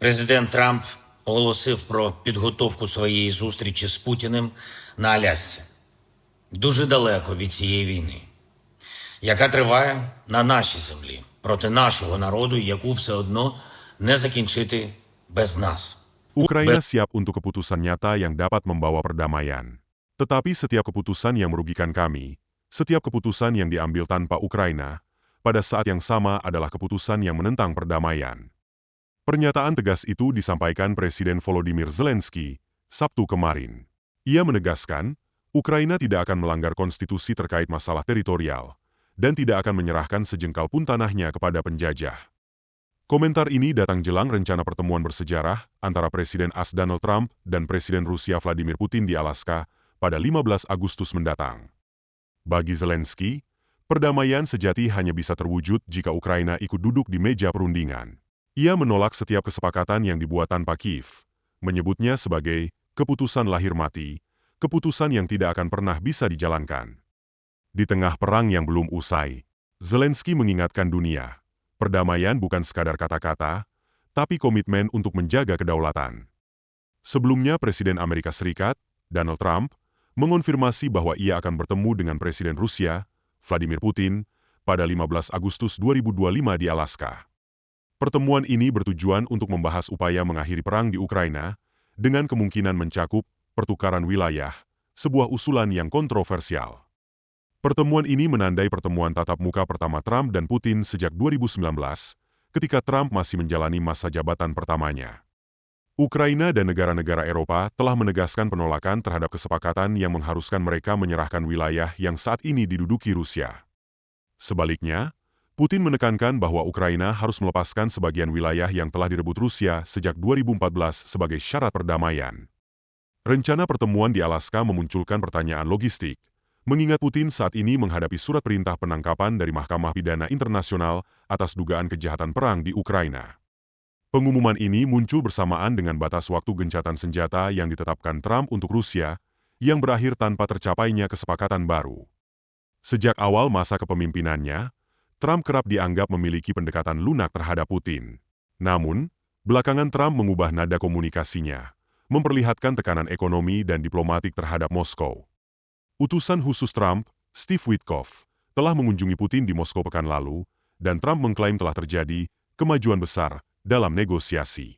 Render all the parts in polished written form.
Президент Трамп оголосив про підготовку своєї зустрічі з Путіним на Алясці. Дуже далеко від цієї війни, яка триває на нашій землі, проти нашого народу, яку все одно не закінчити без нас. Ukraina siap untuk keputusan nyata yang dapat membawa perdamaian. Tetapi setiap keputusan yang merugikan kami, setiap keputusan yang diambil tanpa Ukraina, pada saat yang sama adalah keputusan yang menentang perdamaian. Pernyataan tegas itu disampaikan Presiden Volodymyr Zelensky Sabtu kemarin. Ia menegaskan, Ukraina tidak akan melanggar konstitusi terkait masalah teritorial, dan tidak akan menyerahkan sejengkal pun tanahnya kepada penjajah. Komentar ini datang jelang rencana pertemuan bersejarah antara Presiden AS Donald Trump dan Presiden Rusia Vladimir Putin di Alaska pada 15 Agustus mendatang. Bagi Zelensky, perdamaian sejati hanya bisa terwujud jika Ukraina ikut duduk di meja perundingan. Ia menolak setiap kesepakatan yang dibuat tanpa Kiev, menyebutnya sebagai keputusan lahir mati, keputusan yang tidak akan pernah bisa dijalankan. Di tengah perang yang belum usai, Zelensky mengingatkan dunia, perdamaian bukan sekadar kata-kata, tapi komitmen untuk menjaga kedaulatan. Sebelumnya Presiden Amerika Serikat, Donald Trump, mengonfirmasi bahwa ia akan bertemu dengan Presiden Rusia, Vladimir Putin, pada 15 Agustus 2025 di Alaska. Pertemuan ini bertujuan untuk membahas upaya mengakhiri perang di Ukraina, dengan kemungkinan mencakup pertukaran wilayah, sebuah usulan yang kontroversial. Pertemuan ini menandai pertemuan tatap muka pertama Trump dan Putin sejak 2019, ketika Trump masih menjalani masa jabatan pertamanya. Ukraina dan negara-negara Eropa telah menegaskan penolakan terhadap kesepakatan yang mengharuskan mereka menyerahkan wilayah yang saat ini diduduki Rusia. Sebaliknya, Putin menekankan bahwa Ukraina harus melepaskan sebagian wilayah yang telah direbut Rusia sejak 2014 sebagai syarat perdamaian. Rencana pertemuan di Alaska memunculkan pertanyaan logistik, mengingat Putin saat ini menghadapi surat perintah penangkapan dari Mahkamah Pidana Internasional atas dugaan kejahatan perang di Ukraina. Pengumuman ini muncul bersamaan dengan batas waktu gencatan senjata yang ditetapkan Trump untuk Rusia, yang berakhir tanpa tercapainya kesepakatan baru. Sejak awal masa kepemimpinannya, Trump kerap dianggap memiliki pendekatan lunak terhadap Putin. Namun, belakangan Trump mengubah nada komunikasinya, memperlihatkan tekanan ekonomi dan diplomatik terhadap Moskow. Utusan khusus Trump, Steve Witkoff, telah mengunjungi Putin di Moskow pekan lalu, dan Trump mengklaim telah terjadi kemajuan besar dalam negosiasi.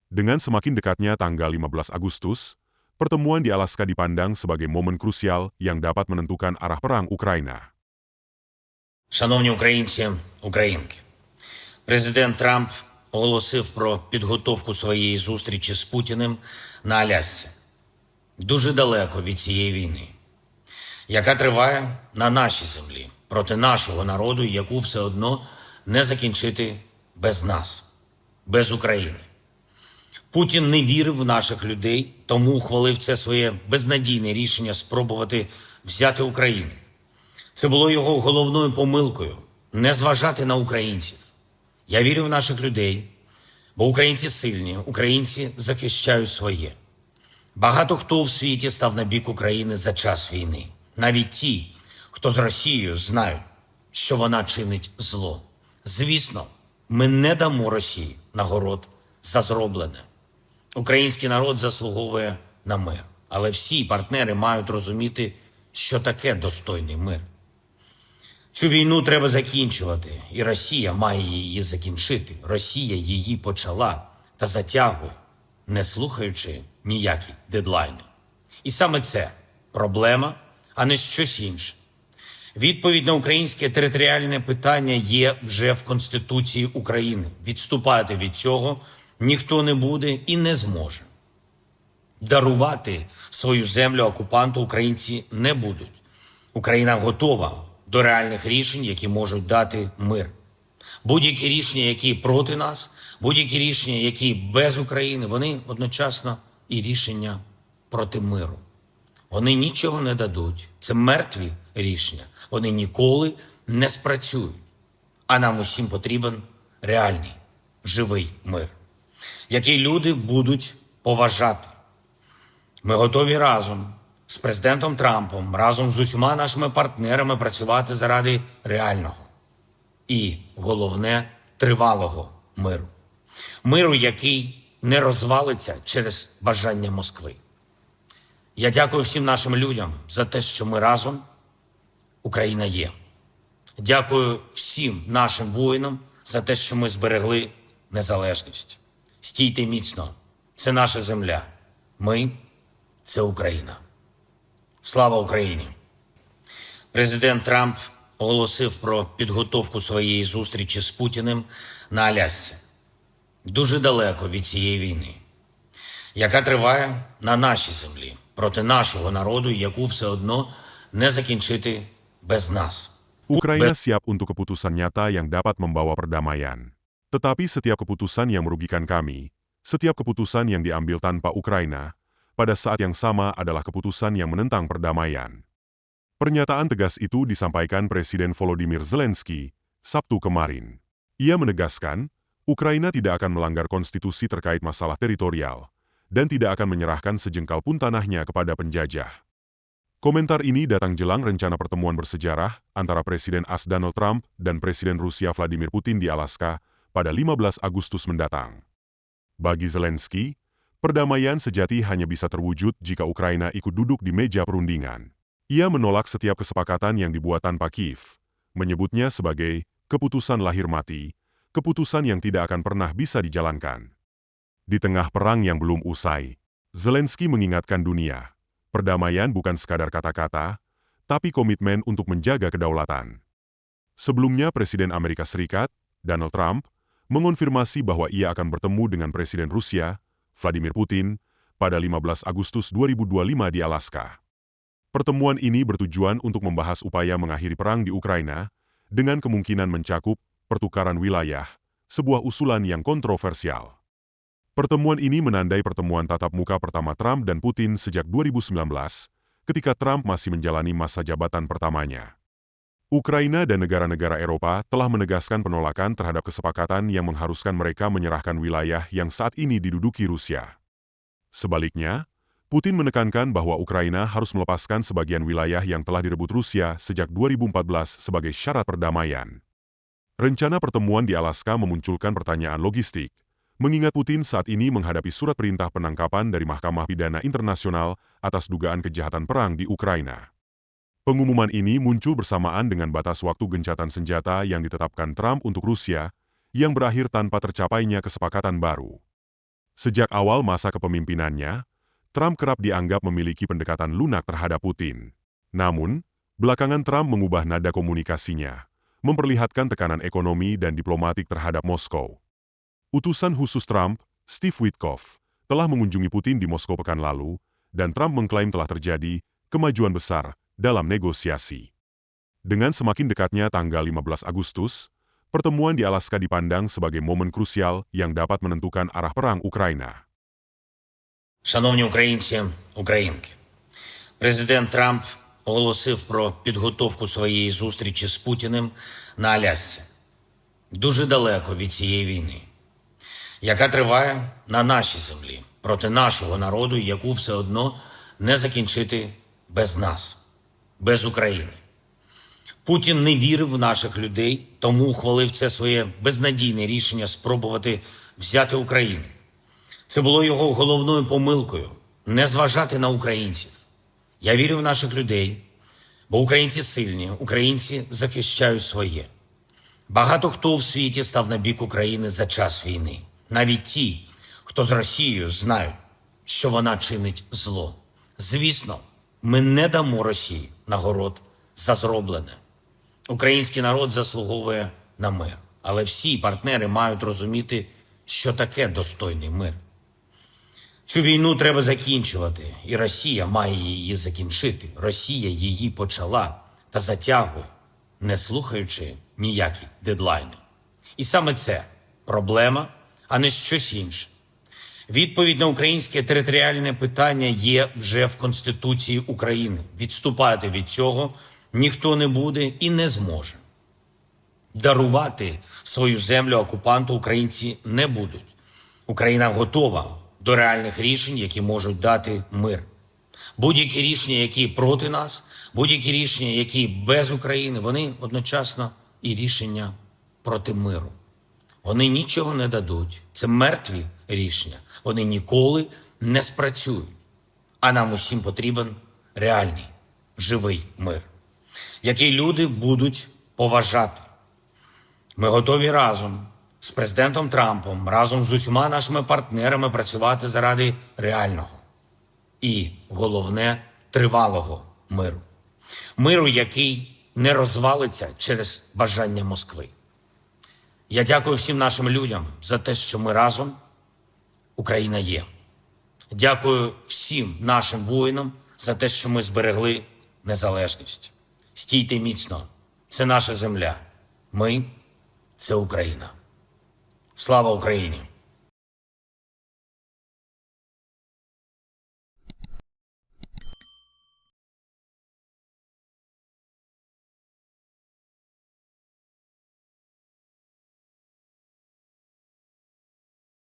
Dengan semakin dekatnya tanggal 15 Agustus, pertemuan di Alaska dipandang sebagai momen krusial yang dapat menentukan arah perang Ukraina. Шановні українці, українки, президент Трамп оголосив про підготовку своєї зустрічі з Путіним на Алясці. Дуже далеко від цієї війни, яка триває на нашій землі, проти нашого народу, яку все одно не закінчити без нас, без України. Путін не вірив в наших людей, тому ухвалив це своє безнадійне рішення спробувати взяти Україну. Це було його головною помилкою – не зважати на українців. Я вірю в наших людей, бо українці сильні, українці захищають своє. Багато хто в світі став на бік України за час війни. Навіть ті, хто з Росією, знають, що вона чинить зло. Звісно, ми не дамо Росії нагород за зроблене. Український народ заслуговує на мир. Але всі партнери мають розуміти, що таке достойний мир. Цю війну треба закінчувати, і Росія має її закінчити. Росія її почала та затягує, не слухаючи ніякі дедлайни. І саме це проблема, а не щось інше. Відповідь на українське територіальне питання є вже в Конституції України. Відступати від цього ніхто не буде і не зможе. Дарувати свою землю окупанту українці не будуть. Україна готова до реальних рішень, які можуть дати мир. Будь-які рішення, які проти нас, будь-які рішення, які без України, вони одночасно і рішення проти миру. Вони нічого не дадуть. Це мертві рішення. Вони ніколи не спрацюють. А нам усім потрібен реальний, живий мир, який люди будуть поважати. Ми готові разом з президентом Трампом, разом з усіма нашими партнерами працювати заради реального і, головне, тривалого миру. Миру, який не розвалиться через бажання Москви. Я дякую всім нашим людям за те, що ми разом, Україна є. Дякую всім нашим воїнам за те, що ми зберегли незалежність. Стійте міцно. Це наша земля. Ми – це Україна. Слава Україні! Президент Трамп оголосив про підготовку своєї зустрічі з Путіним на Алясці. Дуже далеко від цієї війни, яка триває на нашій землі, проти нашого народу, яку все одно не закінчити без нас. Ukraina siap untuk keputusan nyata yang dapat membawa perdamaian. Tetapi setiap keputusan yang merugikan kami, setiap keputusan yang diambil tanpa Ukraina, pada saat yang sama adalah keputusan yang menentang perdamaian. Pernyataan tegas itu disampaikan Presiden Volodymyr Zelensky Sabtu kemarin. Ia menegaskan, Ukraina tidak akan melanggar konstitusi terkait masalah teritorial, dan tidak akan menyerahkan sejengkal pun tanahnya kepada penjajah. Komentar ini datang jelang rencana pertemuan bersejarah antara Presiden AS Donald Trump dan Presiden Rusia Vladimir Putin di Alaska pada 15 Agustus mendatang. Bagi Zelensky, perdamaian sejati hanya bisa terwujud jika Ukraina ikut duduk di meja perundingan. Ia menolak setiap kesepakatan yang dibuat tanpa Kiev, menyebutnya sebagai keputusan lahir mati, keputusan yang tidak akan pernah bisa dijalankan. Di tengah perang yang belum usai, Zelensky mengingatkan dunia, perdamaian bukan sekadar kata-kata, tapi komitmen untuk menjaga kedaulatan. Sebelumnya Presiden Amerika Serikat, Donald Trump, mengonfirmasi bahwa ia akan bertemu dengan Presiden Rusia, Vladimir Putin, pada 15 Agustus 2025 di Alaska. Pertemuan ini bertujuan untuk membahas upaya mengakhiri perang di Ukraina, dengan kemungkinan mencakup pertukaran wilayah, sebuah usulan yang kontroversial. Pertemuan ini menandai pertemuan tatap muka pertama Trump dan Putin sejak 2019, ketika Trump masih menjalani masa jabatan pertamanya. Ukraina dan negara-negara Eropa telah menegaskan penolakan terhadap kesepakatan yang mengharuskan mereka menyerahkan wilayah yang saat ini diduduki Rusia. Sebaliknya, Putin menekankan bahwa Ukraina harus melepaskan sebagian wilayah yang telah direbut Rusia sejak 2014 sebagai syarat perdamaian. Rencana pertemuan di Alaska memunculkan pertanyaan logistik, mengingat Putin saat ini menghadapi surat perintah penangkapan dari Mahkamah Pidana Internasional atas dugaan kejahatan perang di Ukraina. Pengumuman ini muncul bersamaan dengan batas waktu gencatan senjata yang ditetapkan Trump untuk Rusia, yang berakhir tanpa tercapainya kesepakatan baru. Sejak awal masa kepemimpinannya, Trump kerap dianggap memiliki pendekatan lunak terhadap Putin. Namun, belakangan Trump mengubah nada komunikasinya, memperlihatkan tekanan ekonomi dan diplomatik terhadap Moskow. Utusan khusus Trump, Steve Witkoff, telah mengunjungi Putin di Moskow pekan lalu, dan Trump mengklaim telah terjadi kemajuan besar dalam negosiasi. Dengan semakin dekatnya tanggal 15 Agustus, pertemuan di Alaska dipandang sebagai momen krusial yang dapat menentukan arah perang Ukraina. Шановні українці, українки, президент Трамп оголосив про підготовку своєї зустрічі з Путіним на Алясці. Дуже далеко від цієї війни, яка триває на нашій землі, проти нашого народу, яку все одно не закінчити без нас, без України. Путін не вірив в наших людей, тому ухвалив це своє безнадійне рішення спробувати взяти Україну. Це було його головною помилкою – не зважати на українців. Я вірю в наших людей, бо українці сильні, українці захищають своє. Багато хто в світі став на бік України за час війни. Навіть ті, хто з Росією, знають, що вона чинить зло. Звісно, ми не дамо Росії нагород за зроблене. Український народ заслуговує на мир. Але всі партнери мають розуміти, що таке достойний мир. Цю війну треба закінчувати, і Росія має її закінчити. Росія її почала та затягує, не слухаючи ніякі дедлайни. І саме це проблема, а не щось інше. Відповідь на українське територіальне питання є вже в Конституції України. Відступати від цього ніхто не буде і не зможе. Дарувати свою землю окупанту українці не будуть. Україна готова до реальних рішень, які можуть дати мир. Будь-які рішення, які проти нас, будь-які рішення, які без України, вони одночасно і рішення проти миру. Вони нічого не дадуть. Це мертві рішення. Вони ніколи не спрацюють. А нам усім потрібен реальний, живий мир, який люди будуть поважати. Ми готові разом з президентом Трампом, разом з усіма нашими партнерами працювати заради реального і, головне, тривалого миру. Миру, який не розвалиться через бажання Москви. Я дякую всім нашим людям за те, що ми разом. Україна є. Дякую всім нашим воїнам за те, що ми зберегли незалежність. Стійте міцно. Це наша земля. Ми – це Україна. Слава Україні!